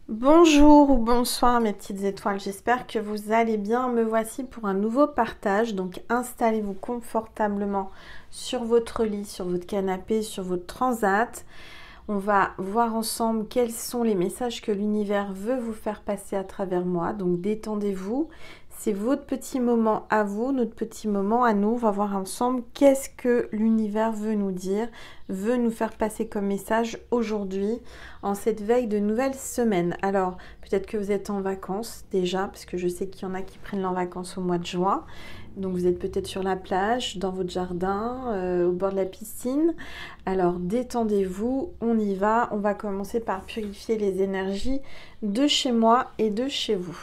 Bonjour ou bonsoir mes petites étoiles, j'espère que vous allez bien. Me voici pour un nouveau partage, donc installez-vous confortablement sur votre lit, sur votre canapé, sur votre transat. On va voir ensemble quels sont les messages que l'univers veut vous faire passer à travers moi, donc détendez-vous. C'est votre petit moment à vous, notre petit moment à nous. On va voir ensemble qu'est-ce que l'univers veut nous dire, veut nous faire passer comme message aujourd'hui, en cette veille de nouvelle semaine. Alors, peut-être que vous êtes en vacances déjà, parce que je sais qu'il y en a qui prennent leurs vacances au mois de juin. Donc vous êtes peut-être sur la plage, dans votre jardin, au bord de la piscine. Alors détendez-vous, on y va. On va commencer par purifier les énergies de chez moi et de chez vous.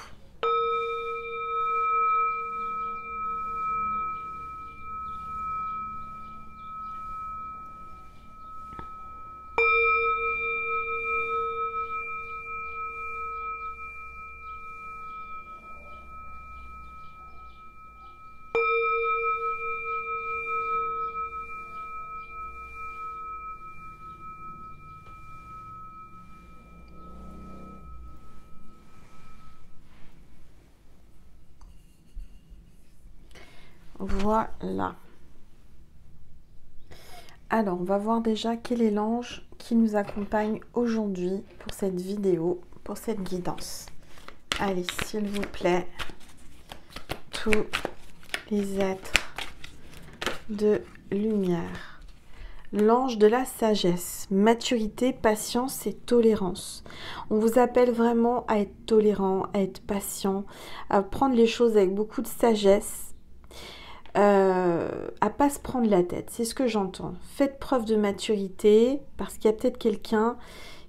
Voilà. Alors, on va voir déjà quel est l'ange qui nous accompagne aujourd'hui pour cette vidéo, pour cette guidance. Allez, s'il vous plaît, tous les êtres de lumière. L'ange de la sagesse, maturité, patience et tolérance. On vous appelle vraiment à être tolérant, à être patient, à prendre les choses avec beaucoup de sagesse, à pas se prendre la tête. C'est ce que j'entends. Faites preuve de maturité parce qu'il y a peut-être quelqu'un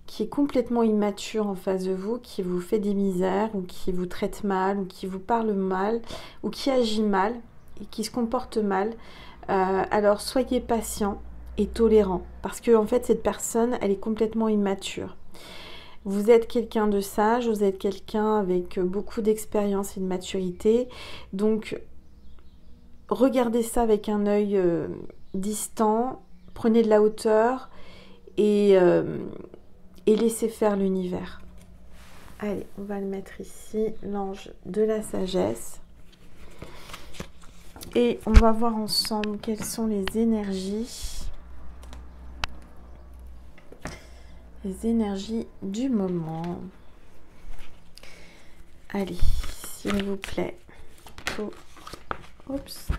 qui est complètement immature en face de vous, qui vous fait des misères ou qui vous traite mal ou qui vous parle mal ou qui agit mal et qui se comporte mal. Alors soyez patient et tolérant parce que en fait cette personne elle est complètement immature. Vous êtes quelqu'un de sage, vous êtes quelqu'un avec beaucoup d'expérience et de maturité, donc regardez ça avec un œil distant, prenez de la hauteur et laissez faire l'univers. Allez, on va le mettre ici, l'ange de la sagesse. Et on va voir ensemble quelles sont les énergies. Les énergies du moment. Allez, s'il vous plaît. Oups.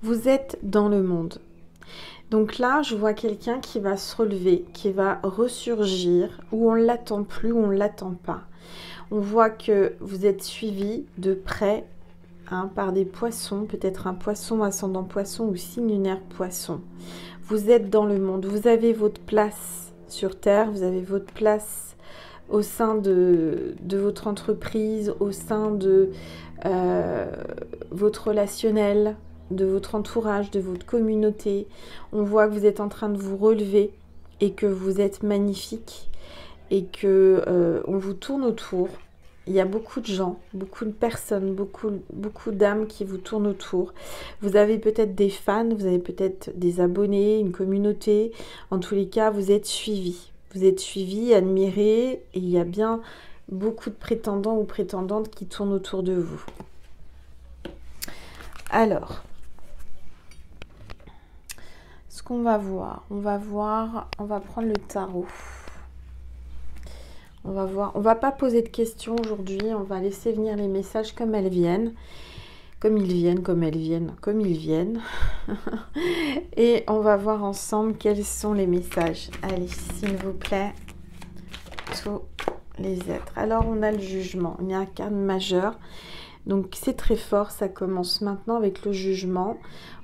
Vous êtes dans le monde. Donc là, je vois quelqu'un qui va se relever, qui va ressurgir, où on ne l'attend plus, où on ne l'attend pas. On voit que vous êtes suivi de près par des poissons, peut-être un poisson ascendant poisson ou signe lunaire poisson. Vous êtes dans le monde, vous avez votre place sur Terre, vous avez votre place au sein de votre entreprise, au sein de votre relationnel, de votre entourage, de votre communauté. On voit que vous êtes en train de vous relever et que vous êtes magnifique et que on vous tourne autour. Il y a beaucoup de gens, beaucoup de personnes, beaucoup d'âmes qui vous tournent autour. Vous avez peut-être des fans, vous avez peut-être des abonnés, une communauté. En tous les cas, vous êtes suivis. Vous êtes suivis, admirés, et il y a bien beaucoup de prétendants ou prétendantes qui tournent autour de vous. Alors, ce qu'on va voir, on va prendre le tarot. On va voir, on va pas poser de questions aujourd'hui, on va laisser venir les messages comme elles viennent, comme ils viennent, comme elles viennent, comme ils viennent. Et on va voir ensemble quels sont les messages. Allez, s'il vous plaît, tous les êtres. Alors, on a le jugement, il y a un carme majeur. Donc c'est très fort, ça commence maintenant avec le jugement.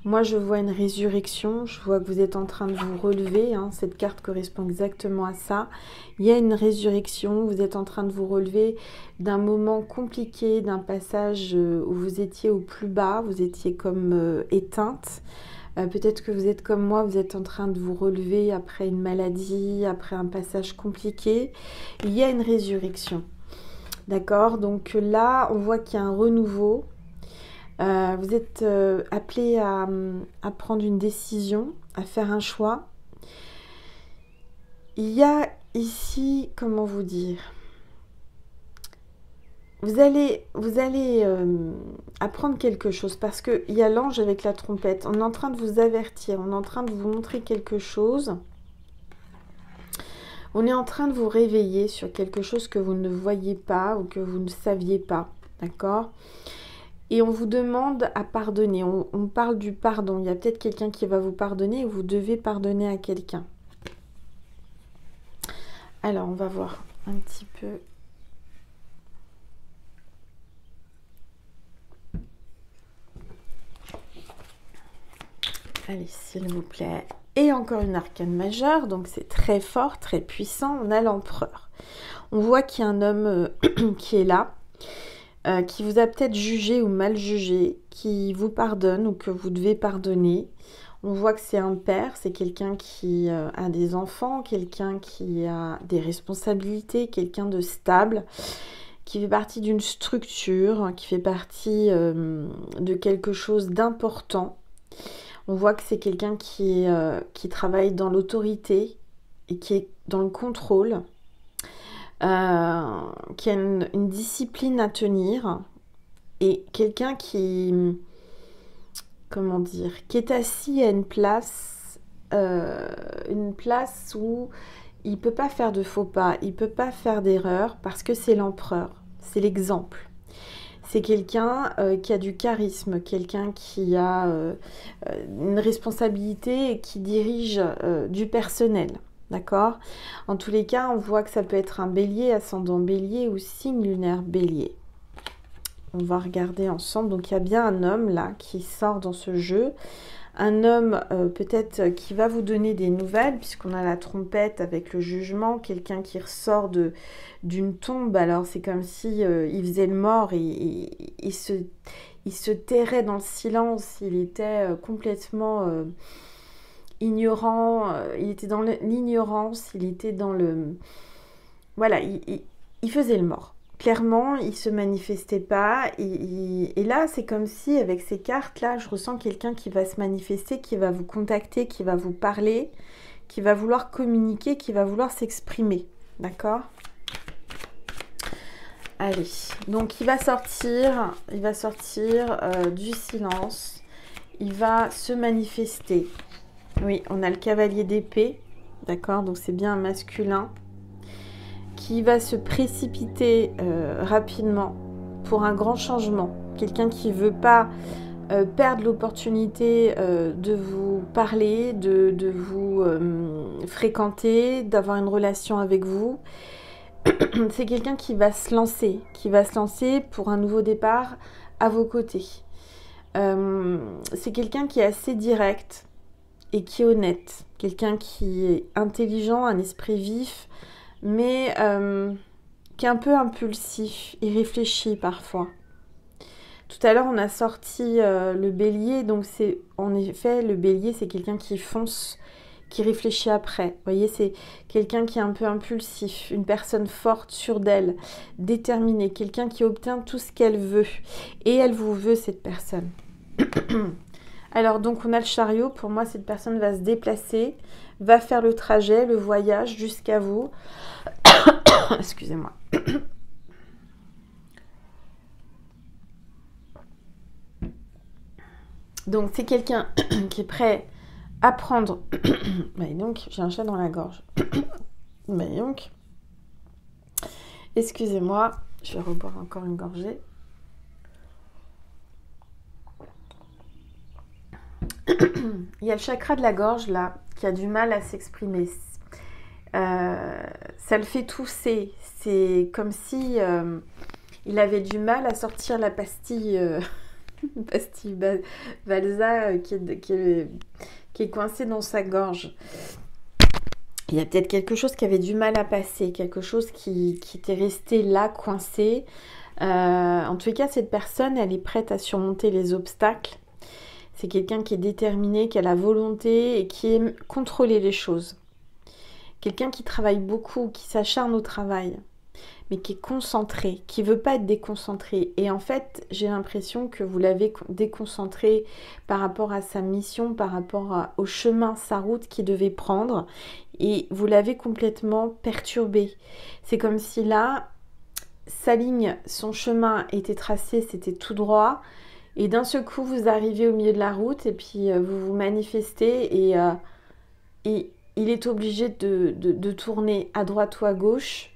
Moi je vois une résurrection, je vois que vous êtes en train de vous relever, cette carte correspond exactement à ça. Il y a une résurrection, vous êtes en train de vous relever d'un moment compliqué, d'un passage où vous étiez au plus bas, vous étiez comme éteinte. Peut-être que vous êtes comme moi, vous êtes en train de vous relever après une maladie, après un passage compliqué. Il y a une résurrection. D'accord, donc là, on voit qu'il y a un renouveau. Vous êtes appelé à prendre une décision, à faire un choix. il y a ici, comment vous dire, vous allez apprendre quelque chose parce qu'il y a l'ange avec la trompette. On est en train de vous avertir, on est en train de vous montrer quelque chose. On est en train de vous réveiller sur quelque chose que vous ne voyez pas ou que vous ne saviez pas. D'accord ? Et on vous demande à pardonner. On parle du pardon. Il y a peut-être quelqu'un qui va vous pardonner ou vous devez pardonner à quelqu'un. Alors, on va voir un petit peu. Allez, s'il vous plaît. Et encore une arcane majeure, donc c'est très fort, très puissant. On a l'empereur. On voit qu'il y a un homme qui est là, qui vous a peut-être jugé ou mal jugé, qui vous pardonne ou que vous devez pardonner. On voit que c'est un père, c'est quelqu'un qui a des enfants, quelqu'un qui a des responsabilités, quelqu'un de stable, qui fait partie d'une structure, qui fait partie de quelque chose d'important. On voit que c'est quelqu'un qui travaille dans l'autorité et qui est dans le contrôle, qui a une discipline à tenir et quelqu'un qui, comment dire, qui est assis à une place où il ne peut pas faire de faux pas, il ne peut pas faire d'erreur parce que c'est l'empereur, c'est l'exemple. C'est quelqu'un qui a du charisme, quelqu'un qui a une responsabilité et qui dirige du personnel. D'accord ? En tous les cas, on voit que ça peut être un bélier, ascendant bélier ou signe lunaire bélier. On va regarder ensemble. Donc, il y a bien un homme là qui sort dans ce jeu. Un homme peut-être qui va vous donner des nouvelles, puisqu'on a la trompette avec le jugement, quelqu'un qui ressort d'une tombe. Alors c'est comme si il faisait le mort et il se terrait dans le silence, il était complètement ignorant, il était dans l'ignorance, il était dans le... Voilà, il faisait le mort. Clairement, il ne se manifestait pas. Et là, c'est comme si, avec ces cartes-là, je ressens quelqu'un qui va se manifester, qui va vous contacter, qui va vous parler, qui va vouloir communiquer, qui va vouloir s'exprimer. D'accord ? Allez, donc il va sortir du silence. Il va se manifester. Oui, on a le cavalier d'épée. D'accord ? Donc c'est bien un masculin qui va se précipiter rapidement pour un grand changement. Quelqu'un qui ne veut pas perdre l'opportunité de vous parler, de vous fréquenter, d'avoir une relation avec vous. C'est quelqu'un qui va se lancer pour un nouveau départ à vos côtés. C'est quelqu'un qui est assez direct et qui est honnête. Quelqu'un qui est intelligent, un esprit vif, mais qui est un peu impulsif, il réfléchit parfois. Tout à l'heure, on a sorti le bélier, donc c'est en effet, le bélier, c'est quelqu'un qui fonce, qui réfléchit après. Vous voyez, c'est quelqu'un qui est un peu impulsif, une personne forte, sûre d'elle, déterminée, quelqu'un qui obtient tout ce qu'elle veut. Et elle vous veut, cette personne. Alors, donc, on a le chariot. Pour moi, cette personne va se déplacer, va faire le trajet, le voyage jusqu'à vous. Excusez-moi. Donc, c'est quelqu'un qui est prêt à prendre... Mais donc, j'ai un chat dans la gorge. Mais donc... Excusez-moi, je vais reboire encore une gorgée. Il y a le chakra de la gorge, là, qui a du mal à s'exprimer. Ça le fait tousser. C'est comme si il avait du mal à sortir la pastille, pastille Valsa qui est coincée dans sa gorge. Il y a peut-être quelque chose qui avait du mal à passer, quelque chose qui était resté là, coincé. En tous les cas, cette personne, elle est prête à surmonter les obstacles. C'est quelqu'un qui est déterminé, qui a la volonté et qui aime contrôler les choses. Quelqu'un qui travaille beaucoup, qui s'acharne au travail. mais qui est concentré, qui veut pas être déconcentré. Et en fait, j'ai l'impression que vous l'avez déconcentré par rapport à sa mission, par rapport au chemin, sa route qu'il devait prendre, et vous l'avez complètement perturbé. C'est comme si là, sa ligne, son chemin était tracé, c'était tout droit, et d'un seul coup, vous arrivez au milieu de la route, et puis vous vous manifestez, et il est obligé de tourner à droite ou à gauche,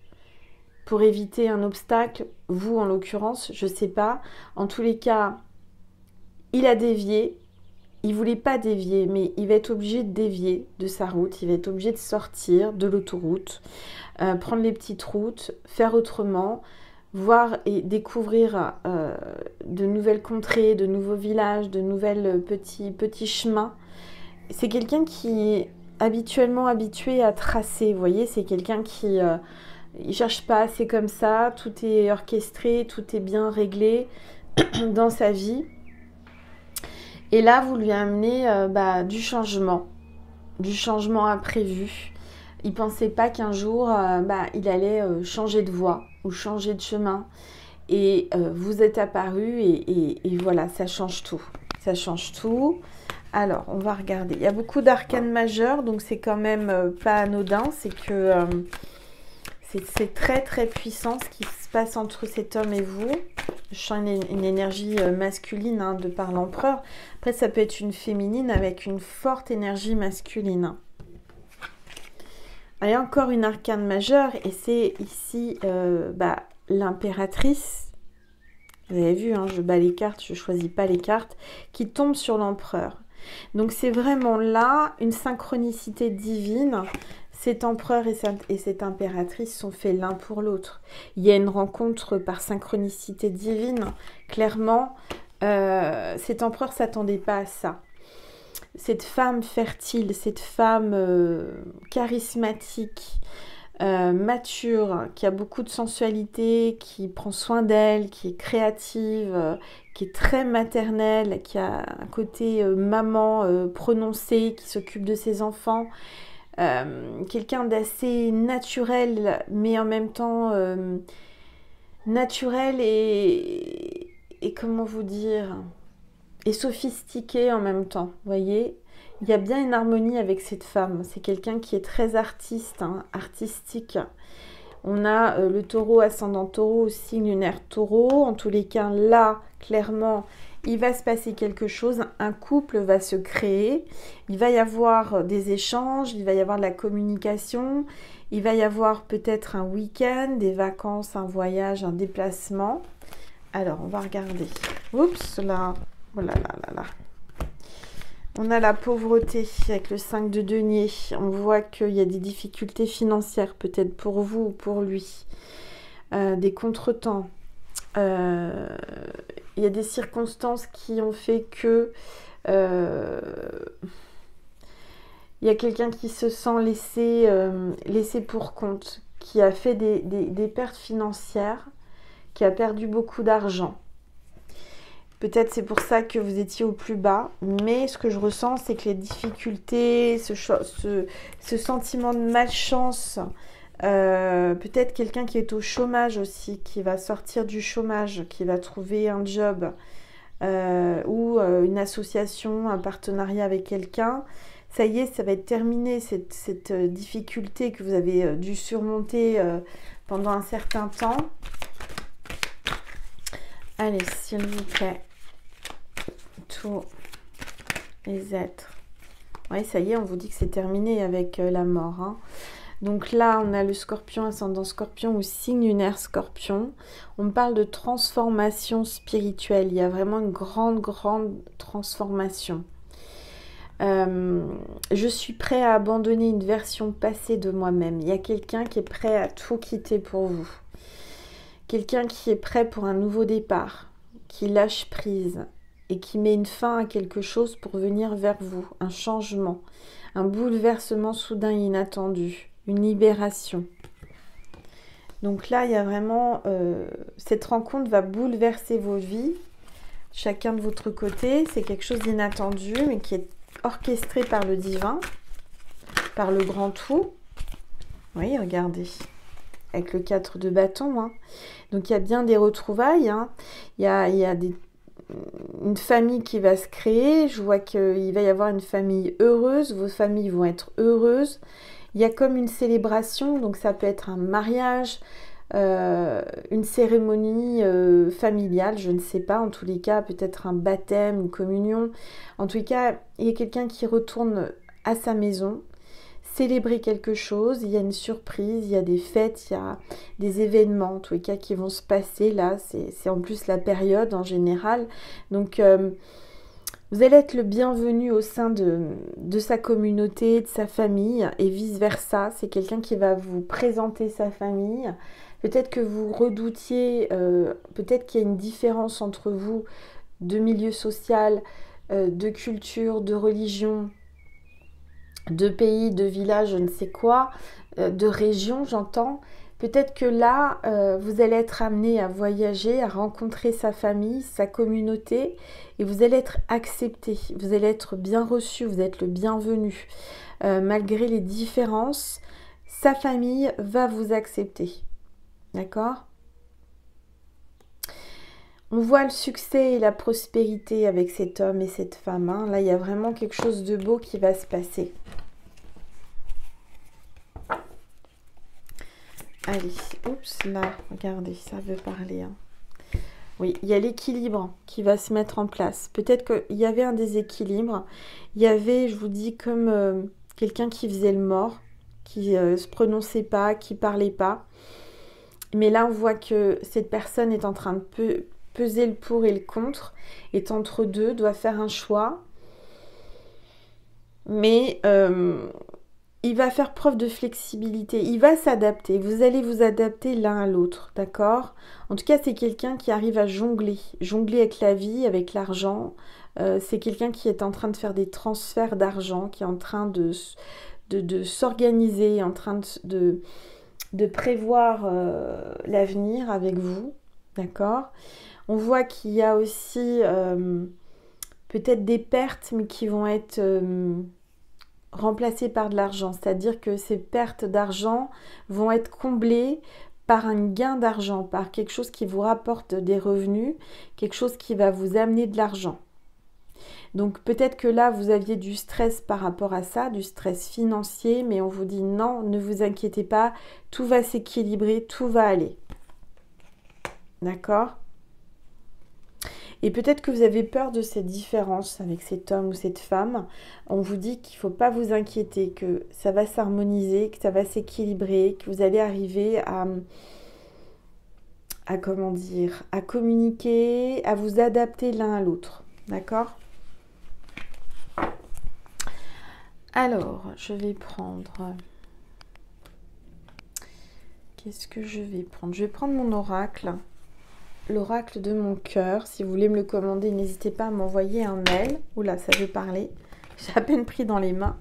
pour éviter un obstacle, vous en l'occurrence, je sais pas. En tous les cas, il a dévié. Il voulait pas dévier, mais il va être obligé de dévier de sa route. Il va être obligé de sortir de l'autoroute, prendre les petites routes, faire autrement, voir et découvrir de nouvelles contrées, de nouveaux villages, de nouvelles petits chemins. C'est quelqu'un qui est habituellement habitué à tracer, vous voyez, c'est quelqu'un qui... il cherche pas, c'est comme ça, tout est orchestré, tout est bien réglé dans sa vie. Et là, vous lui amenez du changement imprévu. Il pensait pas qu'un jour, il allait changer de voie ou changer de chemin. Et vous êtes apparu et voilà, ça change tout. Ça change tout. Alors, on va regarder. Il y a beaucoup d'arcanes majeures, donc c'est quand même pas anodin. C'est que... c'est très très puissant ce qui se passe entre cet homme et vous. Je sens une énergie masculine de par l'empereur. Après, ça peut être une féminine avec une forte énergie masculine. Il y a encore une arcane majeure et c'est ici l'impératrice. Vous avez vu, je bats les cartes, je ne choisis pas les cartes, qui tombe sur l'empereur. Donc c'est vraiment là une synchronicité divine. Cet empereur et cette impératrice sont faits l'un pour l'autre. Il y a une rencontre par synchronicité divine. Clairement, cet empereur ne s'attendait pas à ça. Cette femme fertile, cette femme charismatique, mature, qui a beaucoup de sensualité, qui prend soin d'elle, qui est créative, qui est très maternelle, qui a un côté maman prononcé, qui s'occupe de ses enfants. Quelqu'un d'assez naturel, mais en même temps naturel et comment vous dire, et sophistiqué en même temps, vous voyez. Il y a bien une harmonie avec cette femme. C'est quelqu'un qui est très artiste, artistique. On a le taureau ascendant taureau, signe lunaire taureau. En tous les cas, là, clairement, il va se passer quelque chose. Un couple va se créer. Il va y avoir des échanges, il va y avoir de la communication. Il va y avoir peut-être un week-end, des vacances, un voyage, un déplacement. Alors, on va regarder. Oups, là. Oh là là là là. On a la pauvreté avec le 5 de denier. On voit qu'il y a des difficultés financières, peut-être pour vous ou pour lui. Des contretemps. Il y a des circonstances qui ont fait que il y a quelqu'un qui se sent laissé pour compte, qui a fait des pertes financières, qui a perdu beaucoup d'argent. Peut-être c'est pour ça que vous étiez au plus bas, mais ce que je ressens, c'est que les difficultés, ce sentiment de malchance, peut-être quelqu'un qui est au chômage aussi, qui va sortir du chômage, qui va trouver un job ou une association, un partenariat avec quelqu'un. Ça y est, ça va être terminé, cette difficulté que vous avez dû surmonter pendant un certain temps. Allez, s'il vous plaît. Tous les êtres. Oui, ça y est, on vous dit que c'est terminé avec la mort. Donc là, on a le scorpion, ascendant scorpion ou signe lunaire scorpion. On parle de transformation spirituelle. Il y a vraiment une grande transformation. Je suis prêt à abandonner une version passée de moi-même. Il y a quelqu'un qui est prêt à tout quitter pour vous. Quelqu'un qui est prêt pour un nouveau départ, qui lâche prise et qui met une fin à quelque chose pour venir vers vous. Un changement, un bouleversement soudain et inattendu, une libération. Donc là, il y a vraiment... cette rencontre va bouleverser vos vies, chacun de votre côté. C'est quelque chose d'inattendu, mais qui est orchestré par le divin, par le grand tout. Oui, regardez. avec le 4 de bâton. Hein. Donc il y a bien des retrouvailles. Hein. Il y a une famille qui va se créer. Je vois qu'il va y avoir une famille heureuse. Vos familles vont être heureuses. Il y a comme une célébration. Donc ça peut être un mariage, une cérémonie familiale, je ne sais pas. En tous les cas, peut-être un baptême, une communion. En tous les cas, il y a quelqu'un qui retourne à sa maison. Célébrer quelque chose, il y a une surprise, il y a des fêtes, il y a des événements en tous les cas qui vont se passer là, c'est en plus la période en général, donc vous allez être le bienvenu au sein de sa communauté, de sa famille et vice versa, c'est quelqu'un qui va vous présenter sa famille, peut-être que vous redoutiez, peut-être qu'il y a une différence entre vous de milieu social, de culture, de religion, de pays, de village, je ne sais quoi, de région, j'entends. Peut-être que là, vous allez être amené à voyager, à rencontrer sa famille, sa communauté, et vous allez être accepté, vous allez être bien reçu, vous êtes le bienvenu. Malgré les différences, sa famille va vous accepter. D'accord ? On voit le succès et la prospérité avec cet homme et cette femme. Hein. Là, il y a vraiment quelque chose de beau qui va se passer. Allez, oups, là, regardez, ça veut parler. Hein. Oui, il y a l'équilibre qui va se mettre en place. Peut-être qu'il y avait un déséquilibre. Il y avait, je vous dis, comme quelqu'un qui faisait le mort, qui se prononçait pas, qui parlait pas. Mais là, on voit que cette personne est en train de peser le pour et le contre, est entre deux, doit faire un choix. Mais il va faire preuve de flexibilité, il va s'adapter, vous allez vous adapter l'un à l'autre, d'accord? En tout cas, c'est quelqu'un qui arrive à jongler avec la vie, avec l'argent. C'est quelqu'un qui est en train de faire des transferts d'argent, qui est en train de s'organiser, en train de prévoir l'avenir avec vous, d'accord? On voit qu'il y a aussi peut-être des pertes, mais qui vont être remplacées par de l'argent. C'est-à-dire que ces pertes d'argent vont être comblées par un gain d'argent, par quelque chose qui vous rapporte des revenus, quelque chose qui va vous amener de l'argent. Donc peut-être que là, vous aviez du stress par rapport à ça, du stress financier, mais on vous dit non, ne vous inquiétez pas, tout va s'équilibrer, tout va aller. D'accord ? Et peut-être que vous avez peur de cette différence avec cet homme ou cette femme. On vous dit qu'il ne faut pas vous inquiéter, que ça va s'harmoniser, que ça va s'équilibrer, que vous allez arriver à comment dire, à communiquer, à vous adapter l'un à l'autre. D'accord ? Alors, je vais prendre... Qu'est-ce que je vais prendre ? Je vais prendre mon oracle. L'oracle de mon cœur. Si vous voulez me le commander, n'hésitez pas à m'envoyer un mail. Oula, ça veut parler. J'ai à peine pris dans les mains.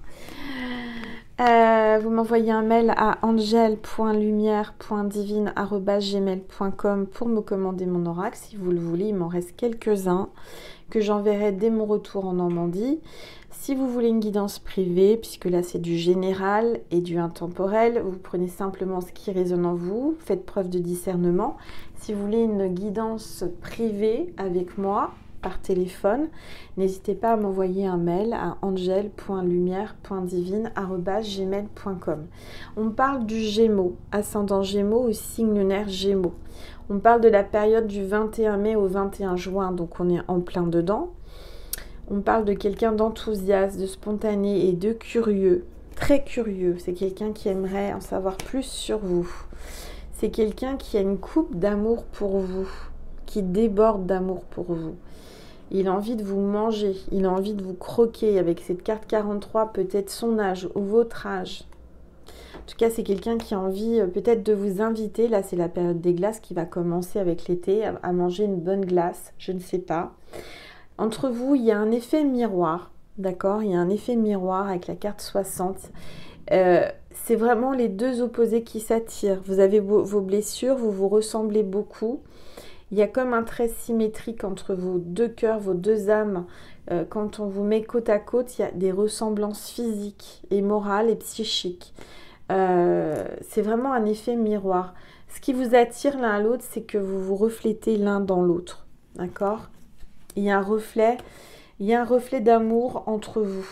Vous m'envoyez un mail à angel.lumière.divine@gmail.com pour me commander mon oracle. Si vous le voulez, il m'en reste quelques-uns que j'enverrai dès mon retour en Normandie. Si vous voulez une guidance privée, puisque là c'est du général et du intemporel, vous prenez simplement ce qui résonne en vous, faites preuve de discernement. Si vous voulez une guidance privée avec moi, par téléphone, n'hésitez pas à m'envoyer un mail à angel.lumière.divine@gmail.com. On parle du Gémeaux, ascendant Gémeaux ou signe lunaire Gémeaux. On parle de la période du 21 mai au 21 juin, donc on est en plein dedans. On parle de quelqu'un d'enthousiaste, de spontané et de curieux, très curieux. C'est quelqu'un qui aimerait en savoir plus sur vous. C'est quelqu'un qui a une coupe d'amour pour vous, qui déborde d'amour pour vous. Il a envie de vous manger, il a envie de vous croquer. Avec cette carte 43, peut-être son âge ou votre âge. En tout cas, c'est quelqu'un qui a envie peut-être de vous inviter. Là, c'est la période des glaces qui va commencer avec l'été, à manger une bonne glace, je ne sais pas. Entre vous, il y a un effet miroir, d'accord ? Il y a un effet miroir avec la carte 60. C'est vraiment les deux opposés qui s'attirent. Vous avez vos blessures, vous vous ressemblez beaucoup. Il y a comme un trait symétrique entre vos deux cœurs, vos deux âmes. Quand on vous met côte à côte, il y a des ressemblances physiques et morales et psychiques. C'est vraiment un effet miroir. Ce qui vous attire l'un à l'autre, c'est que vous vous reflétez l'un dans l'autre. D'accord? Il y a un reflet d'amour entre vous.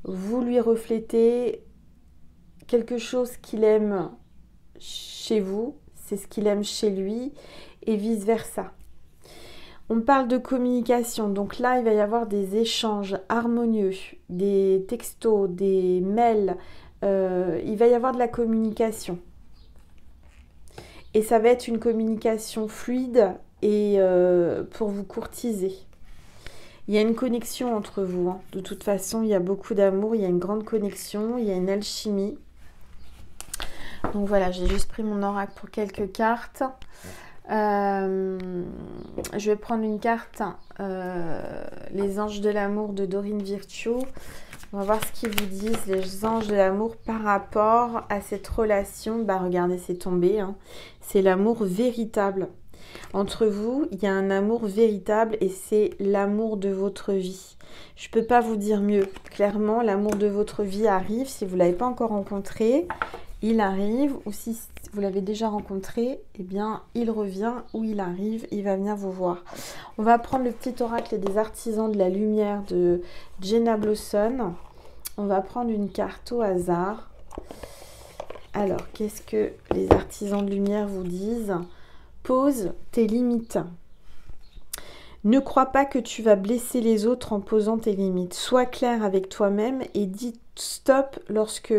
Vous lui reflétez quelque chose qu'il aime chez vous, c'est ce qu'il aime chez lui, et vice-versa. On parle de communication, donc là, il va y avoir des échanges harmonieux, des textos, des mails, il va y avoir de la communication. Et ça va être une communication fluide et pour vous courtiser. Il y a une connexion entre vous, hein. De toute façon, il y a beaucoup d'amour, il y a une grande connexion, il y a une alchimie. Donc voilà, j'ai juste pris mon oracle pour quelques cartes. Je vais prendre une carte, les anges de l'amour de Dorine Virtue. On va voir ce qu'ils vous disent, les anges de l'amour, par rapport à cette relation. Bah regardez, c'est tombé, hein. C'est l'amour véritable. Entre vous, il y a un amour véritable et c'est l'amour de votre vie. Je ne peux pas vous dire mieux. Clairement, l'amour de votre vie arrive. Si vous ne l'avez pas encore rencontré, il arrive. Ou si vous l'avez déjà rencontré, eh bien, il revient ou il arrive. Il va venir vous voir. On va prendre le petit oracle des artisans de la lumière de Jenna Blossom. On va prendre une carte au hasard. Alors, qu'est-ce que les artisans de lumière vous disent ? Pose tes limites. Ne crois pas que tu vas blesser les autres en posant tes limites. Sois clair avec toi-même et dis stop lorsque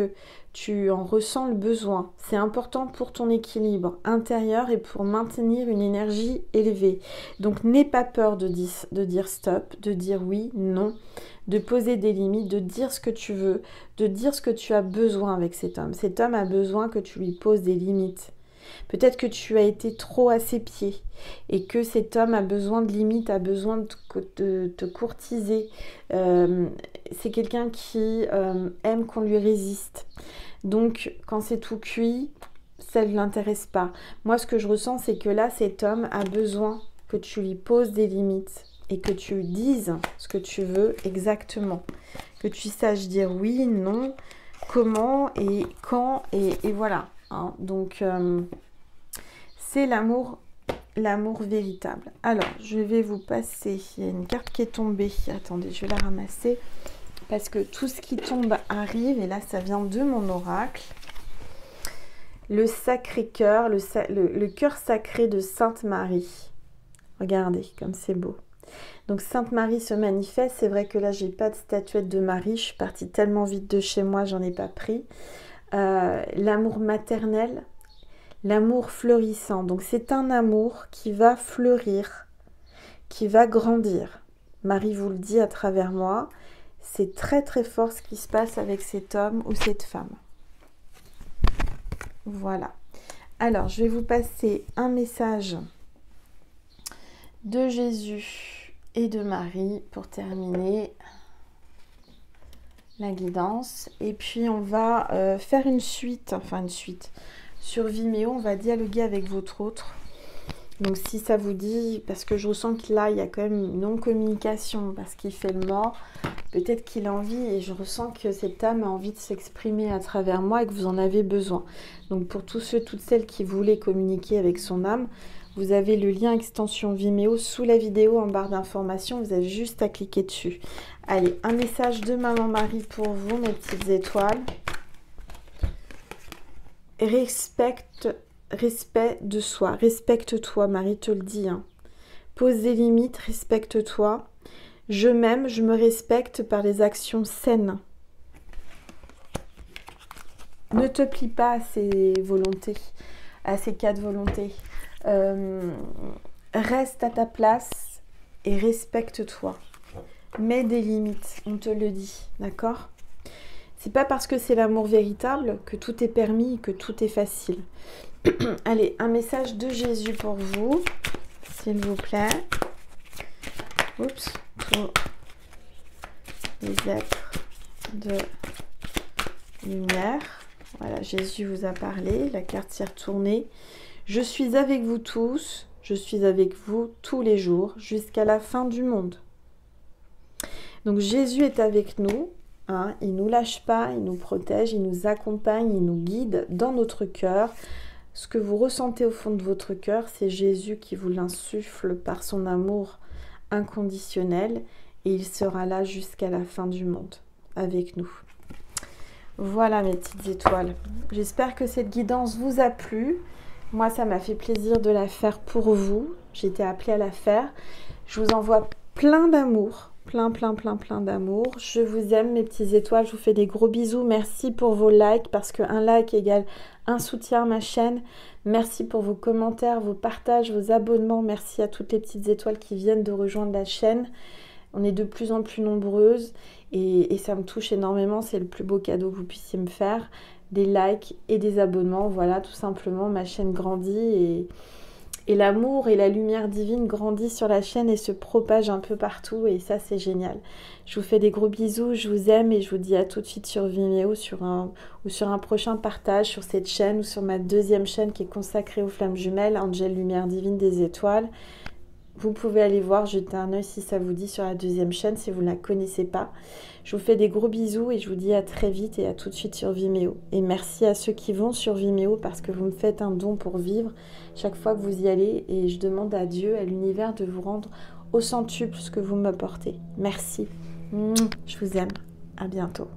tu en ressens le besoin. C'est important pour ton équilibre intérieur et pour maintenir une énergie élevée. Donc n'aie pas peur de dire stop, de dire oui, non, de poser des limites, de dire ce que tu veux, de dire ce que tu as besoin avec cet homme. Cet homme a besoin que tu lui poses des limites. Peut-être que tu as été trop à ses pieds et que cet homme a besoin de limites, a besoin de te courtiser. C'est quelqu'un qui aime qu'on lui résiste. Donc, quand c'est tout cuit, ça ne l'intéresse pas. Moi, ce que je ressens, c'est que là, cet homme a besoin que tu lui poses des limites et que tu lui dises ce que tu veux exactement. Que tu saches dire oui, non, comment et quand et voilà. Hein. Donc, c'est l'amour véritable. Alors, je vais vous passer. Il y a une carte qui est tombée. Attendez, je vais la ramasser. Parce que tout ce qui tombe arrive. Et là, ça vient de mon oracle. Le Sacré-Cœur, le cœur sacré de Sainte Marie. Regardez, comme c'est beau. Donc, Sainte Marie se manifeste. C'est vrai que là, j'ai pas de statuette de Marie. Je suis partie tellement vite de chez moi, j'en ai pas pris. L'amour maternel, l'amour fleurissant. Donc c'est un amour qui va fleurir, qui va grandir. Marie vous le dit à travers moi, c'est très très fort ce qui se passe avec cet homme ou cette femme. Voilà. Alors je vais vous passer un message de Jésus et de Marie pour terminer la guidance. Et puis on va faire une suite, sur Vimeo, on va dialoguer avec votre autre. Donc si ça vous dit, parce que je ressens que là il y a quand même une non-communication, parce qu'il fait le mort, peut-être qu'il a envie, et je ressens que cette âme a envie de s'exprimer à travers moi et que vous en avez besoin. Donc pour tous ceux, toutes celles qui voulaient communiquer avec son âme, vous avez le lien extension Vimeo sous la vidéo en barre d'informations, vous avez juste à cliquer dessus. Allez, un message de Maman Marie pour vous, mes petites étoiles. Respect de soi, respecte-toi, Marie te le dit. Hein. Pose des limites, respecte-toi. Je m'aime, je me respecte par les actions saines. Ne te plie pas à ces volontés, à ces quatre volontés. Reste à ta place et respecte-toi. Mets des limites, on te le dit, d'accord ? C'est pas parce que c'est l'amour véritable que tout est permis, que tout est facile. Allez, un message de Jésus pour vous, s'il vous plaît. Oups, pour les êtres de lumière. Voilà, Jésus vous a parlé, la carte s'est retournée. Je suis avec vous tous, je suis avec vous tous les jours, jusqu'à la fin du monde. Donc Jésus est avec nous. Hein, il ne nous lâche pas, il nous protège, il nous accompagne, il nous guide dans notre cœur. ce que vous ressentez au fond de votre cœur, c'est Jésus qui vous l'insuffle par son amour inconditionnel et il sera là jusqu'à la fin du monde avec nous. Voilà mes petites étoiles. J'espère que cette guidance vous a plu. Moi, ça m'a fait plaisir de la faire pour vous. J'ai été appelée à la faire. Je vous envoie plein d'amour. Plein d'amour. Je vous aime mes petites étoiles. Je vous fais des gros bisous. Merci pour vos likes parce qu'un like égale un soutien à ma chaîne. Merci pour vos commentaires, vos partages, vos abonnements. Merci à toutes les petites étoiles qui viennent de rejoindre la chaîne. On est de plus en plus nombreuses et ça me touche énormément. C'est le plus beau cadeau que vous puissiez me faire. Des likes et des abonnements. Voilà, tout simplement, ma chaîne grandit et l'amour et la lumière divine grandit sur la chaîne et se propage un peu partout et ça c'est génial. Je vous fais des gros bisous, je vous aime et je vous dis à tout de suite sur Vimeo ou sur un prochain partage sur cette chaîne ou sur ma deuxième chaîne qui est consacrée aux flammes jumelles, Angel Lumière Divine des Étoiles. Vous pouvez aller voir, jeter un œil si ça vous dit sur la deuxième chaîne si vous ne la connaissez pas. Je vous fais des gros bisous et je vous dis à très vite et à tout de suite sur Vimeo. Et merci à ceux qui vont sur Vimeo parce que vous me faites un don pour vivre chaque fois que vous y allez. Et je demande à Dieu, à l'univers de vous rendre au centuple ce que vous m'apportez. Merci. Je vous aime. À bientôt.